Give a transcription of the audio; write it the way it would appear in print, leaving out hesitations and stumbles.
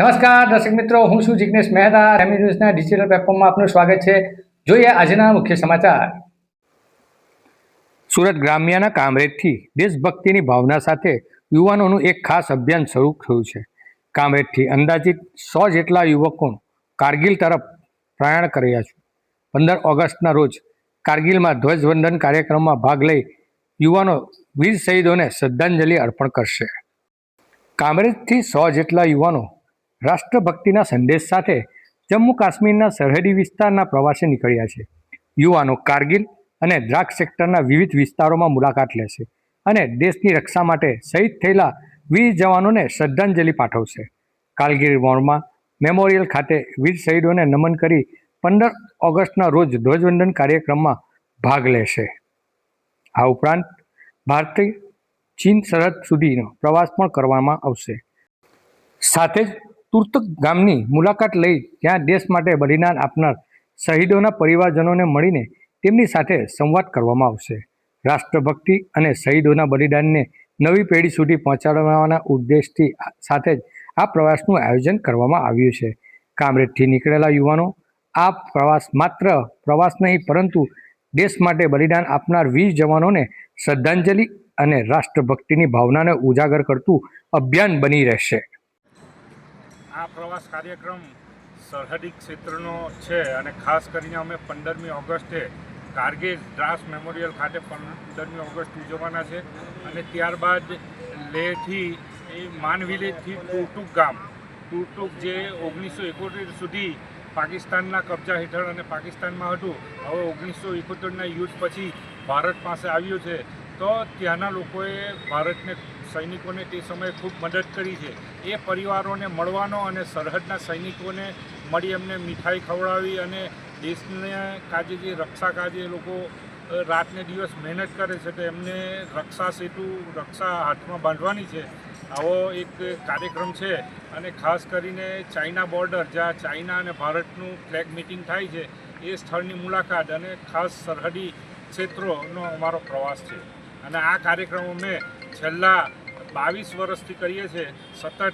નમસ્કાર દર્શક મિત્રો, હું છું જિગ્નેશ મહેતા. રેમી ન્યૂઝના ડિજિટલ પ્લેટફોર્મમાં આપનું સ્વાગત છે. જોઈએ આજના મુખ્ય સમાચાર. સુરત ગ્રામ્યના કામરેજથી દેશભક્તિની ભાવના સાથે યુવાનોનું એક ખાસ અભિયાન શરૂ થયું છે. કામરેજથી અંદાજિત 100 જેટલા યુવકો કારગિલ તરફ પ્રયાણ કર્યા છે. 15 ઓગસ્ટના રોજ કારગિલમાં ધ્વજવંદન કાર્યક્રમમાં ભાગ લઈ યુવાનો વીર શહીદોને શ્રદ્ધાંજલિ અર્પણ કરશે. કામરેજથી 100 જેટલા યુવાનો રાષ્ટ્રભક્તિના સંદેશ સાથે જમ્મુ કાશ્મીરના સરહદી વિસ્તારના પ્રવાસે નીકળ્યા છે. યુવાનો કારગિલ અને દ્રાક સેક્ટરના વિવિધ વિસ્તારોમાં મુલાકાત લેશે અને દેશની રક્ષા માટે શહીદ થયેલા વીર જવાનોને શ્રદ્ધાંજલિ પાઠવશે. કારગિલ વોરમાં મેમોરિયલ ખાતે વીર શહીદોને નમન કરી 15 ઓગસ્ટના રોજ ધ્વજવંદન કાર્યક્રમમાં ભાગ લેશે. આ ઉપરાંત ભારતીય ચીન સરહદ સુધીનો પ્રવાસ પણ કરવામાં આવશે. સાથે જ તુર્તક ગામની મુલાકાત લઈ ત્યાં દેશ માટે બલિદાન આપનાર શહીદોના પરિવારજનોને મળીને તેમની સાથે સંવાદ કરવામાં આવશે. રાષ્ટ્રભક્તિ અને શહીદોના બલિદાનને નવી પેઢી સુધી પહોંચાડવાના ઉદ્દેશથી સાથે જ આ પ્રવાસનું આયોજન કરવામાં આવ્યું છે. કામરેજથી નીકળેલા યુવાનો આ પ્રવાસ માત્ર પ્રવાસ નહીં પરંતુ દેશ માટે બલિદાન આપનાર વીર જવાનોને શ્રદ્ધાંજલિ અને રાષ્ટ્રભક્તિની ભાવનાને ઉજાગર કરતું અભિયાન બની રહેશે. આ પ્રવાસ કાર્યક્રમ સરહદી ક્ષેત્રનો છે અને ખાસ કરીને અમે 15મી ઓગસ્ટે કારગિલ દ્રાસ મેમોરિયલ ખાતે 15મી ઓગસ્ટ ઉજવવાના છે અને ત્યારબાદ લેહથી માન વિલેજથી ટુરટુક ગામ જે 1971 સુધી પાકિસ્તાનના કબજા હેઠળ અને પાકિસ્તાનમાં હતું, હવે 1971ના યુદ્ધ પછી ભારત પાસે આવ્યું છે. તો ત્યાંના લોકોએ ભારતને સૈનિકોને તે સમયે ખૂબ મદદ કરી છે. એ પરિવારોને મળવાનો અને સરહદના સૈનિકોને મળી એમને મીઠાઈ ખવડાવી અને દેશને કાજે જે રક્ષા કાજે એ લોકો રાતને દિવસ મહેનત કરે છે તો એમને રક્ષા સેતુ રક્ષા હાથમાં બાંધવાની છે. આવો એક કાર્યક્રમ છે અને ખાસ કરીને ચાઇના બોર્ડર જ્યાં ચાઇના અને ભારતનું ફ્લેગ મિટિંગ થાય છે એ સ્થળની મુલાકાત અને ખાસ સરહદી ક્ષેત્રોનો અમારો પ્રવાસ છે. અને આ કાર્યક્રમ અમે છેલ્લા 22 વર્ષથી કરીએ છીએ. સતત